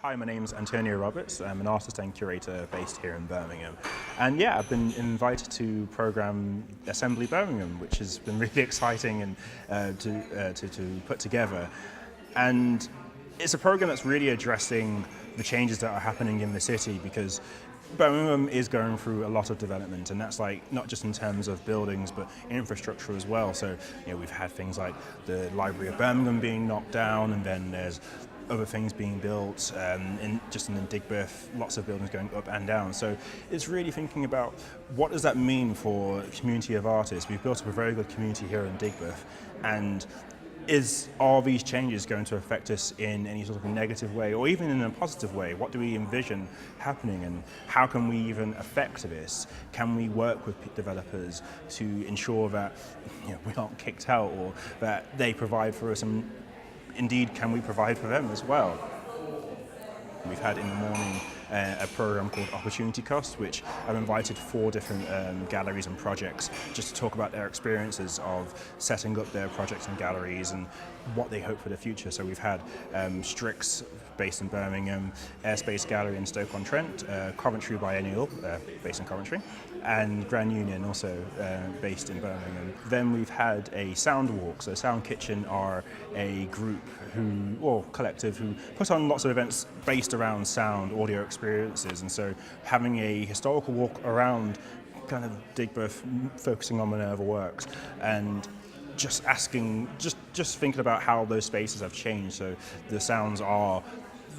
Hi, my name's Antonio Roberts. I'm an artist and curator based here in Birmingham. And yeah, I've been invited to program Assembly Birmingham, which has been really exciting and to put together. And it's a program that's really addressing the changes that are happening in the city, because Birmingham is going through a lot of development, and that's like not just in terms of buildings but infrastructure as well. So we've had things like the Library of Birmingham being knocked down, and then there's other things being built in Digbeth, lots of buildings going up and down. So it's really thinking about what does that mean for a community of artists. We've built up a very good community here in Digbeth, and are these changes going to affect us in any sort of negative way or even in a positive way? What do we envision happening, and how can we even affect this? Can we work with developers to ensure that we aren't kicked out, or that they provide for us, and indeed can we provide for them as well? We've had in the morning a program called Opportunity Cost, which I've invited 4 different galleries and projects just to talk about their experiences of setting up their projects and galleries and what they hope for the future. So we've had Strix, based in Birmingham, Airspace Gallery in Stoke-on-Trent, Coventry Biennial, based in Coventry, and Grand Union, also based in Birmingham. Then we've had a sound walk. So Sound Kitchen are a group or collective who put on lots of events based around sound, audio experiences, and so having a historical walk around kind of Digbeth, focusing on Minerva Works, and just thinking about how those spaces have changed. So the sounds are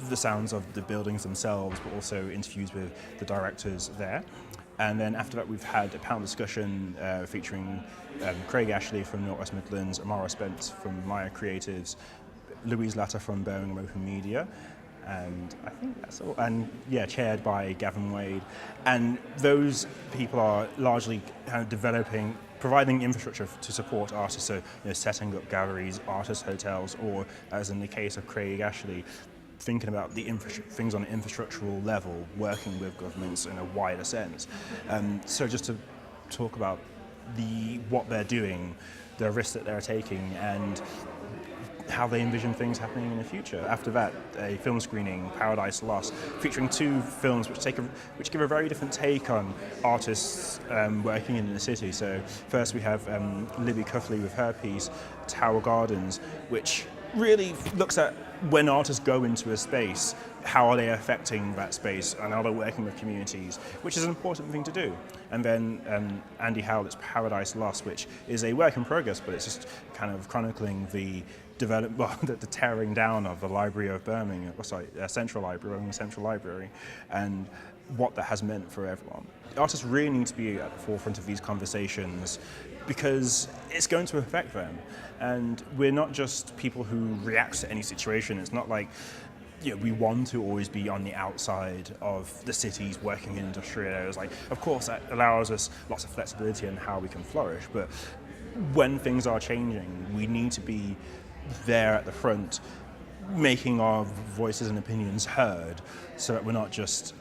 the sounds of the buildings themselves, but also interviews with the directors there. And then after that, we've had a panel discussion featuring Craig Ashley from North West Midlands, Amara Spence from Maya Creatives, Louise Latta from Birmingham Open Media, and I think that's all. And yeah, chaired by Gavin Wade. And those people are largely kind of providing infrastructure to support artists, so setting up galleries, artist hotels, or as in the case of Craig Ashley, thinking about the things on an infrastructural level, working with governments in a wider sense. So just to talk about what they're doing, the risks that they're taking, and how they envision things happening in the future. After that, a film screening, Paradise Lost, featuring 2 films which give a very different take on artists working in the city. So first we have Libby Cuffley with her piece, Tower Gardens, which really looks at when artists go into a space, how are they affecting that space, and are they working with communities, which is an important thing to do. And then Andy Howlett's Paradise Lost, which is a work in progress, but it's just kind of chronicling the tearing down of the Library of Birmingham, Central Library, and what that has meant for everyone. Artists really need to be at the forefront of these conversations, because it's going to affect them. And we're not just people who react to any situation. It's not like we want to always be on the outside of the cities, working in industrial areas. Of course, that allows us lots of flexibility in how we can flourish. But when things are changing, we need to be there at the front, making our voices and opinions heard, so that we're not just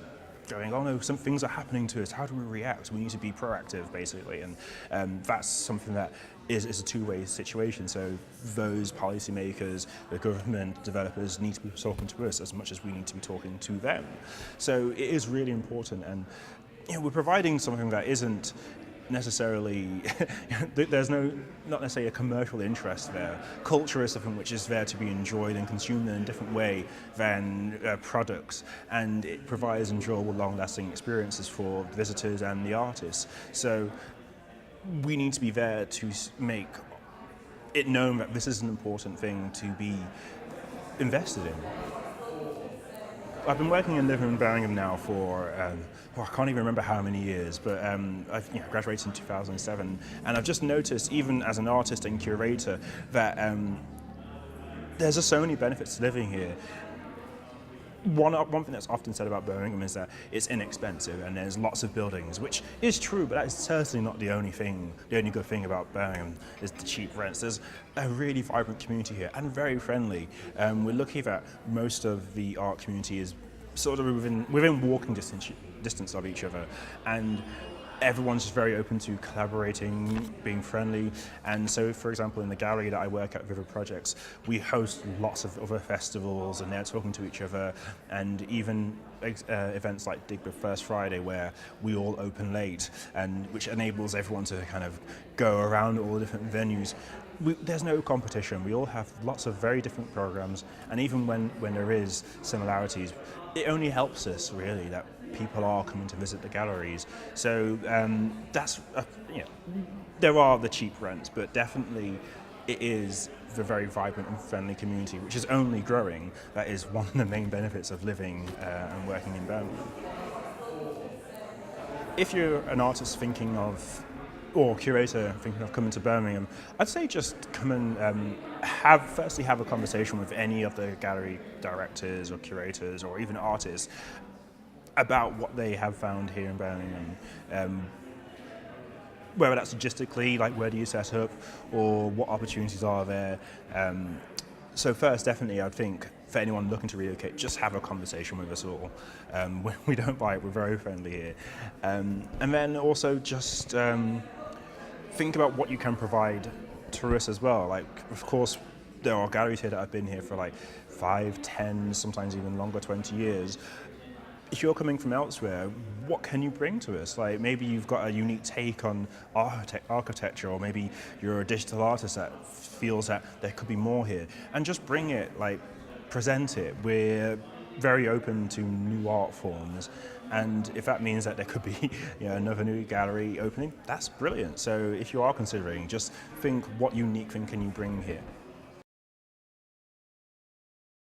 going, oh no, some things are happening to us, how do we react? We need to be proactive, basically, and that's something that is a two-way situation. So those policymakers, the government, developers need to be talking to us as much as we need to be talking to them. So it is really important, and we're providing something that isn't necessarily, there's not necessarily a commercial interest there. Culture is something which is there to be enjoyed and consumed in a different way than products, and it provides enjoyable, long-lasting experiences for visitors and the artists. So we need to be there to make it known that this is an important thing to be invested in. I've been working and living in Birmingham now for, I can't even remember how many years, but I've graduated in 2007, and I've just noticed, even as an artist and curator, that there's just so many benefits to living here. One thing that's often said about Birmingham is that it's inexpensive and there's lots of buildings, which is true, but that's certainly not the only good thing about Birmingham is the cheap rents. There's a really vibrant community here and very friendly. We're lucky that most of the art community is sort of within walking distance of each other, and everyone's just very open to collaborating, being friendly. And so, for example, in the gallery that I work at, River Projects, we host lots of other festivals, and they're talking to each other, and even events like Dig First Friday, where we all open late, and which enables everyone to kind of go around all the different venues. There's no competition. We all have lots of very different programs, and even when there is similarities, it only helps us really that people are coming to visit the galleries. So there are the cheap rents, but definitely it is the very vibrant and friendly community, which is only growing. That is one of the main benefits of living and working in Birmingham. If you're an artist thinking of, or curator thinking of coming to Birmingham, I'd say just come and firstly have a conversation with any of the gallery directors or curators or even artists about what they have found here in Birmingham. Whether that's logistically, like where do you set up, or what opportunities are there. So first, definitely, I'd think for anyone looking to relocate, just have a conversation with us all. We don't bite, we're very friendly here. And then also just think about what you can provide to us as well. Like, of course, there are galleries here that have been here for like 5, 10, sometimes even longer, 20 years. If you're coming from elsewhere, what can you bring to us? Like maybe you've got a unique take on architecture, or maybe you're a digital artist that feels that there could be more here. And just bring it, like present it. We're very open to new art forms. And if that means that there could be another new gallery opening, that's brilliant. So if you are considering, just think what unique thing can you bring here?